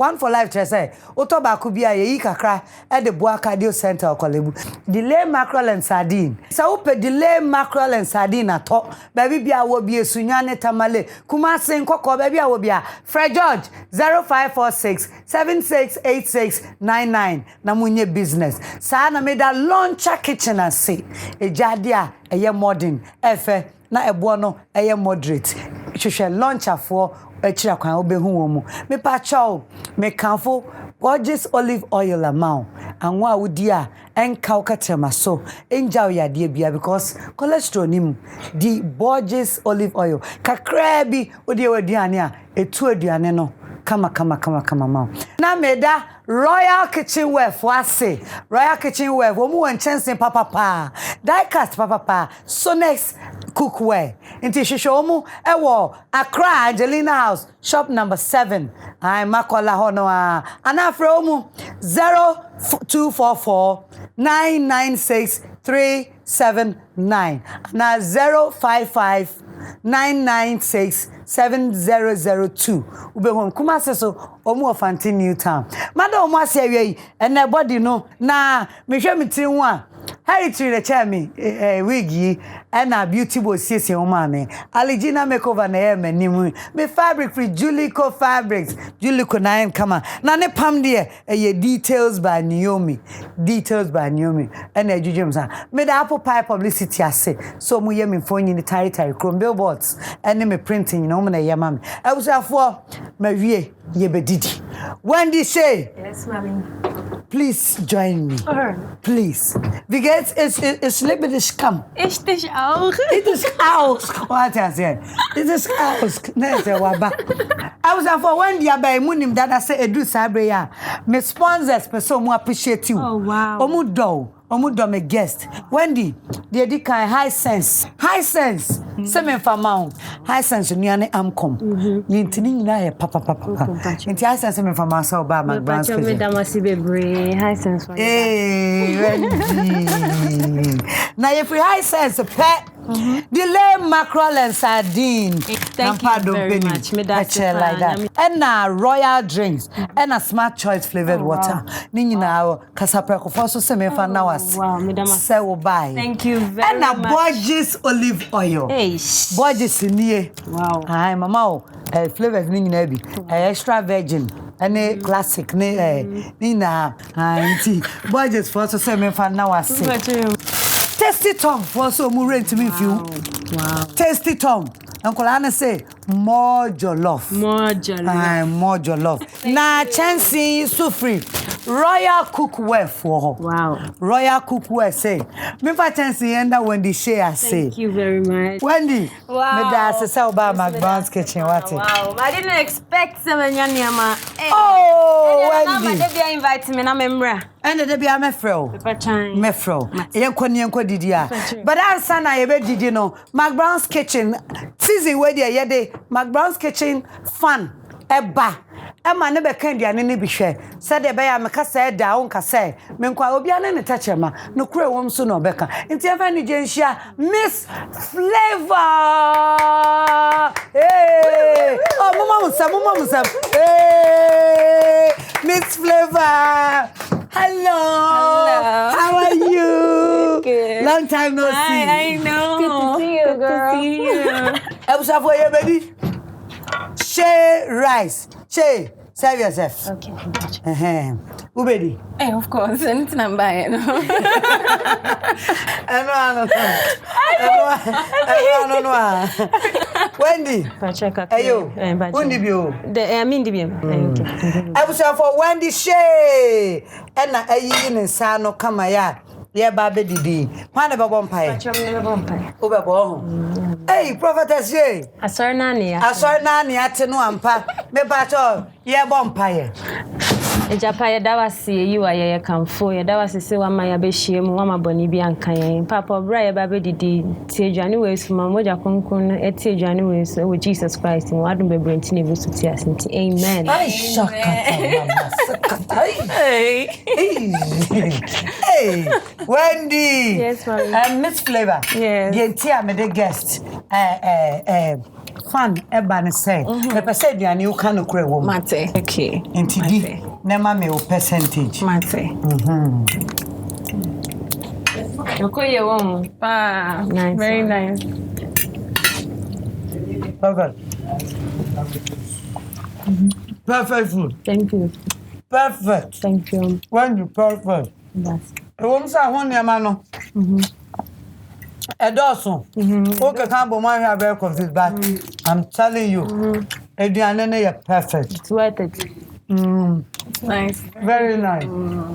try say oto baako bia ye kakra e de boa cardio center okolebu delay mackerel and sardine so pe delay mackerel and sardine ato baby bia wo bia sunyane tamale kuma sen kokko baby a wo bia Fred George 0546 768699 na munye business sa na me da launcher kitchen ase ejade a eye modern efe na ebo no eye moderate hwehwe launcher for echira kwan obehu wo mu me pa chaw me kanfo Borges olive oil amount anwa awudi a enka ukatema so enja oyade bia because cholesterol nim the Borges olive oil kakra bi odi aduane a etu aduane no kama ma na meda Royal Kitchenware fuase Royal Kitchenware wo mu wanchense papa diecast papa Sonex cookware inti hwehwe mu ewo Accra Angelina House shop number 7 ai makola hono a anafre mu 0244 996 379 na 055 996 7002 ubehom kuma seso omu ofanti Newtown mada omu ase awie ene body no na mehwe mitiri ho a heritage the chemi wigi na beauty bo siesie o ma me Aligina makeover na e manimu me fabric free Julico fabrics Julico 9 kama na ne pam de ye details by Naomi and ejujem sa me da apple pie publicity ase so mu ye me phone ni tari chrome billboards and me printing no me na ye ma me e busafo ma wie ye bedidi Wendy Shay yes mami please join me. Please. Because it's a little bit scam. Ich dich auch. It is house. What I said. It is house. I was for Wendy by Munim that I say Edu Sabreya. My sponsors person appreciate you. Oh wow. Omudo me guest. Wendy, the Edikan high sense. High sense. Semen famao. High sense nyane amkom. Yintini na papa. Inti high sense semen famao so ba McBrown's. Me damasi bebre high sense. Hey, Wendy. Na if we high sense pet. Delay mackerel and sardine. Thank you very much. Me that's like that. And royal drinks and a smart choice flavored water. Nini na kasapreko for so semen fa na was. Wow, me damasi. Say buy. Thank you very much. And a Borges olive oil. Hey. Borges in wow. Hi mama flavors nini na bi. Extra virgin. Any classic Nina auntie Borges for so semen fa na was. Tasty Tom for so mu rent me feel. Wow. Tasty Tom. Uncle Anna say more jollof. More jollof. More jollof. Na Chancy Sufri. Royal cookware for. Wow. Royal cookware say. Me for Chancy enda Wendy Shay say. Thank you very much. Wendy. Wow. Me da say about McBrown's kitchen what? Wow. I didn't expect Semenya Niama. Oh, Wendy. They invite me na memra. And the be me fro. Mefro. Yenko didia. But answer na ye be didi no. McBrown's kitchen season where dey yede McBrown's kitchen fun eba. Emma ne be kan dia ne bi hwe. Said be ya me ka say da won ka say. Me nkwa obi ane ne tachema. No kure wom so no be ka. Nti efa ni je nhia Miss Flavor. Hey! Oh mama musam. Hey! Miss Flavor. Hello. How are you? Good. Long time no see. I know. Good to see you, girl. Good to see you. Ebusa for you, baby. Shay rice. Shay, serve yourself. Okay. Ubedi. Hey, of course. Anything I'm buying. No. Wendy. Hey yo. Wendy bio. I mean the bio. Ebusa for Wendy Shay. Ena ayi ne sa no kama ya. Ye ba be didi. Hwan be bom pai. Ube bo. Hey, prophetess Shay. Asor nani ate no ampa. Me ba cho ye bom pai. Ejapa ye dawa si you aye kamfo ye dawa se wa ma ya be hie mu wa ma boni bi anka yen papa bra ye ba be didi tie dwane we su ma moja konkon e tie dwane we su with Jesus Christ mu adum be brenti ne bu su tie asenti amen. Ay shakata mama sakata. Hey Wendy. Yes mommy. And Miss Flavor. Yes. The tia me the guest fun eba ne say me pese aduane you kan okure wo mate okay ntidi nema me o percentage mate okoye wo pa nice. Very nice. Perfect. Perfect food. Thank you. Perfect. Thank you. When you perfect. Yes. E wo msa ho ne ma no. Edoso. Okay, can't be my very confused, but I'm telling you, Ediane is perfect. It's worth it. Nice. Very nice.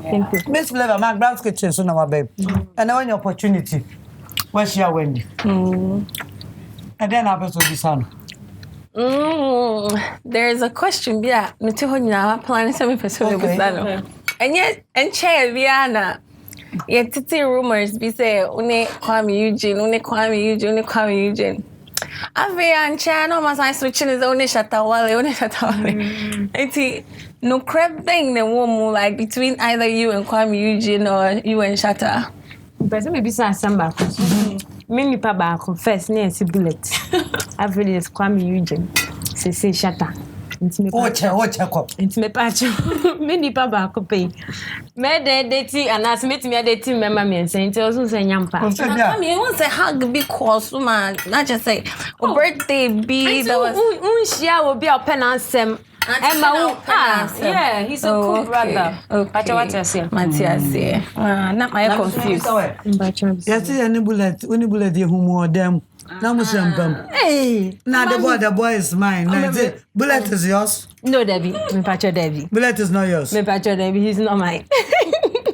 Thank you. Miss Flavor, McBrown's kitchen, so now, babe. And I want your opportunity. Where's your Wendy? And then I'll be to son. There's a question, yeah. Planning some episode. And yet, and chair, Viana. Yeah, titi rumors be say une Kwame Eugene. Ave ancha no mas I switching is one shatawale. Eti no crap thing the woman like between either you and Kwame Eugene or you and Shatta. Person maybe say samba. Me pa ba confess na esi bullet. Ave is Kwame Eugene. Say Shatta. Intime patch. Many papa copy. Made deti and as meet me at the team member me and saying to also say yampa. I mean, once a hug because man, not just say birthday be that was share will be a pen and sem. Yeah, he's a cool brother. Okay. What you say? Matthias, not my confused. Yes, any bullet, only bullet, you who more them. Now Muslim. Hey. Now the boy is mine. Now Bullet is yours. No, Debbie. Me pacho Debbie. Bullet is not yours. Me pacho Debbie. He's not mine.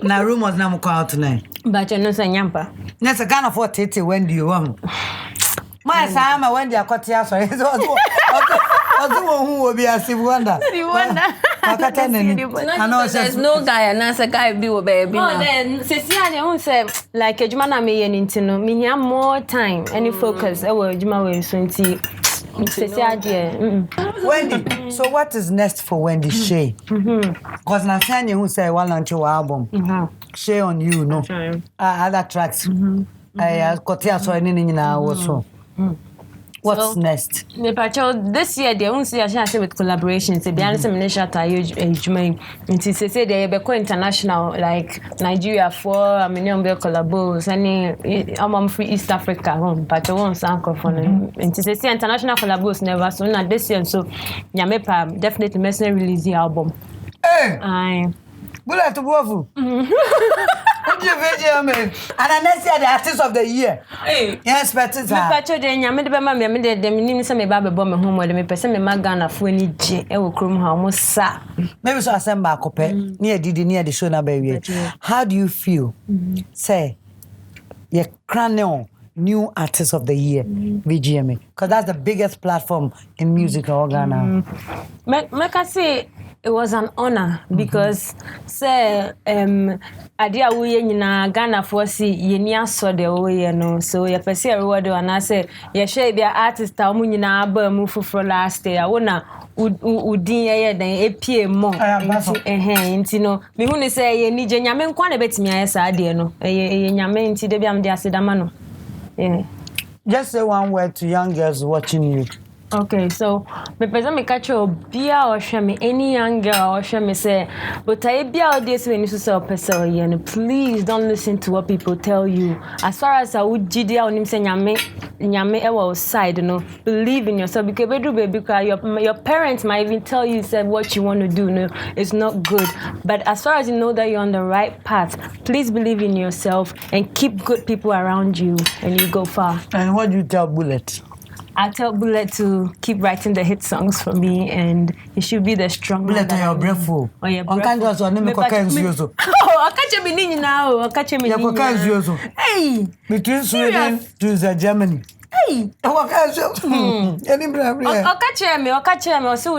Now rumors now mo call out tonight. But you know say nyampa. That's a kind of what Tete Wendy you want. My son, Wendy, I got here. Sorry. Okay. Who will be a civil wonder? You wonder. I know there's no guy, and that's a guy be with baby. Oh, then Cecilia who say like a jumana me into me have more time any focus. I will juma we so Cecilia. Wendy, so what is next for Wendy Shay? Because Nathania who say one launch your album. Shay on you, no. Other tracks. I got here so anything now also. What's next? This year they won't see a chance with collaborations. They are some initial time. It say they be international like Nigeria for a million be collabos. Any I'm free East Africa home, but I won't sound phone. And say international collabos never so now this year so Nyamepa definitely messing release the album. Hey, aye. Bullet to Wofu. What do you VGMA? And next year the artist of the year. Hey, yes, but it's me pacho de nyame de be ma me de minim se me ba be bo me homo de me pese me magana fo ni je e wo krom ha mo sa. Maybe so assemble akope. Near didi near the show na be. How do you feel? Say ye cranion new artist of the year VGMA because that's the biggest platform in music in Ghana. Make I say it was an honor because say adia wo ye nyina Ghana for see ye ni aso de wo ye no so ye pese reward and I say ye share be artist a mu nyina aba mu fufro last year wo na udin ye den epie mo enti no me hu ni say ye ni je nyame nkwa na betimi aye sa ade no ye nyame enti de biam de asedama no. Yeah. Just say one word to young girls watching you. Okay, so me pesa me catch bia or share me any young girl or share me say, but I bia this when you say pesa and please don't listen to what people tell you. As far as I would GD on him say nyame ewa side, you know, believe in yourself because your parents might even tell you said what you want to do, no, it's not good. But as far as you know that you're on the right path, please believe in yourself and keep good people around you and you go far. And what do you tell Bullet? I tell Bullet to keep writing the hit songs for me, and it should be the strong. Bullet, you're breathful. Oh, yeah, on can't just name Cocaine. Oh, I catch me now. I catch me. Hey, between Sweden to Germany. Hey, any catch me. Also,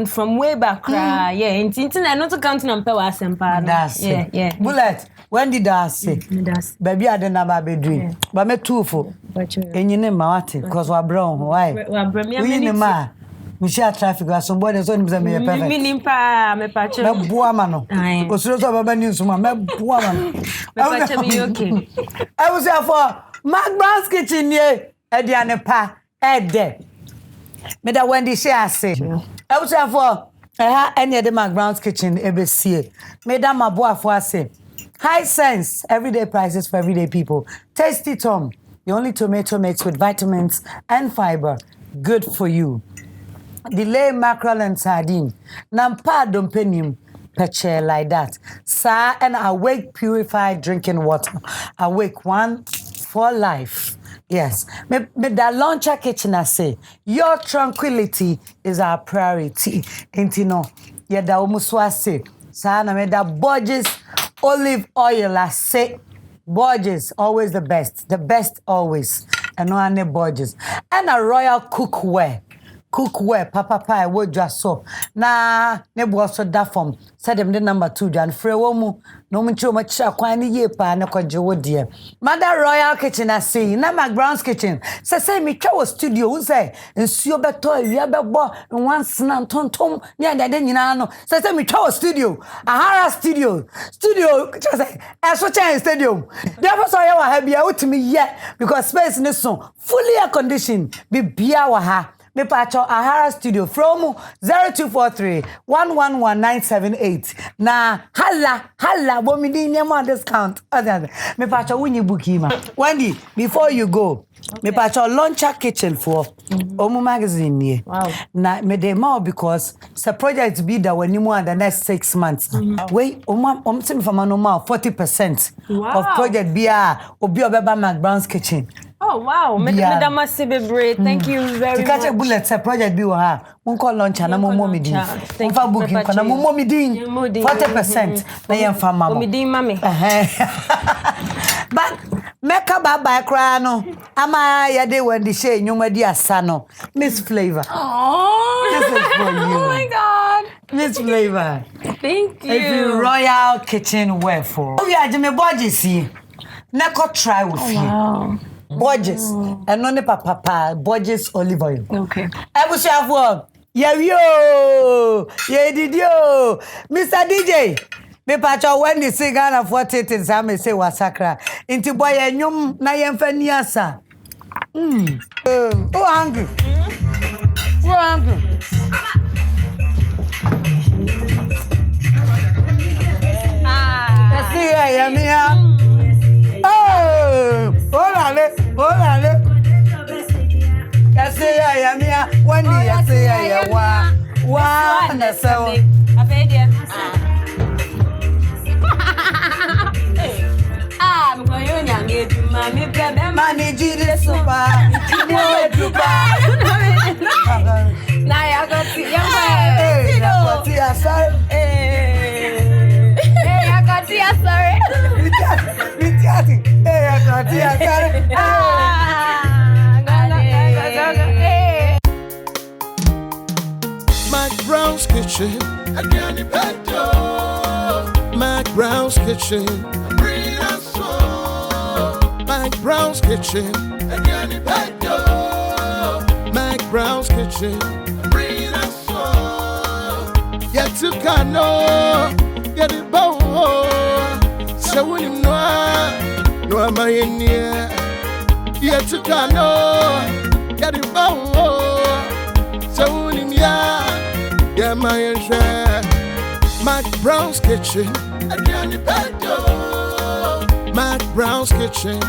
from way back. Yeah, internet not to count on power sempa. That's yeah. Bullet. When did I say? Baby, I didn't have a dream. But me too for. And you name Martin, because we're brown. Why? We in ma. We share traffic. Somebody is on me. Perfect. Me patch. Me buamano. Because you don't have news. Me buamano. Okay. I was here for McBrown's kitchen. Ye, Ediane pa. Ede. Me da Wendy Shay say. I was here for. Any of the McBrown's kitchen. ABC. Me da my boy for say. High sense, everyday prices for everyday people. Tasty Tom, the only tomato mix with vitamins and fiber. Good for you. Delay mackerel and sardine. Nampa dompenium, peche like that. Sa and Awake purified drinking water. Awake one for life. Yes. Me da launcher kitchen I say, your tranquility is our priority. Intino, ye da umuswa say. Sa na me da Borges olive oil, I say. Borges, always the best always. And no any Borges. And a royal cookware, papa pie, wood just so. Na, ne also that form. Said them the number 2, Jan Frewomu, no much much quani ye pa, no conjo dear. Mother Royal Kitchen, I see, na McBrown's Kitchen. Say me chow studio, say, and sio beto, you be bo, and one snan tom, near the den no. Say me chow studio, Ahara studio, just say, as what time stadium. Never saw you have be out to me yet, because space in this song, fully air conditioned, be biawaha. Me pacho Ahara Studio from 0243 111978. Na hala bo mi di nyama discount. Me pacho wini book hima. Wendy, before you go, Me pacho launcher kitchen for Omu magazine ye. Wow. Na me de more because the project be that when you want the next 6 months. Wait, Omu from no more 40% of project be obi obeba McBrown's kitchen. Oh wow, Madam Masibe, thank you very much. Catch a bullet, a project be ha. Won call launcher na momo mi din. Thank you booking na momo mi din. 40% na yem fa mama. Mi din mami. But make up by cry no. Ama ya de Wendy Shay nyuma di asano. Miss Flavor. Oh. This is for you. Oh my God. Miss Flavor. Thank you. If you Royal Kitchen wear for. We are Jimmy Bodges here. Neko try with you. Wow. Bodges. And no ne papa Bodges olive oil. Okay. I wish you have one. Yeah, yo. Yeah, did yo. Mr. DJ. Me pacho Wendy sing Ghana for things I may say wasakra. Inti boy enyum na yemfa ni asa. Oh hungry. Oh hungry. See ya mia. Oh, hola. See ya mia. Wendy see ya wa na so. Managing super. Now I got to young sorry. I got to sorry. McBrown's Kitchen, again the pedo. McBrown's Kitchen, bring us so. McBrown's Kitchen, again the pedo. McBrown's Kitchen, bring us so. Yet to cano, get it bow. So when you know, no am I in here. Yet to cano, get it bow. So when you yeah, my share. McBrown's Kitchen, again the pedo. McBrown's Kitchen.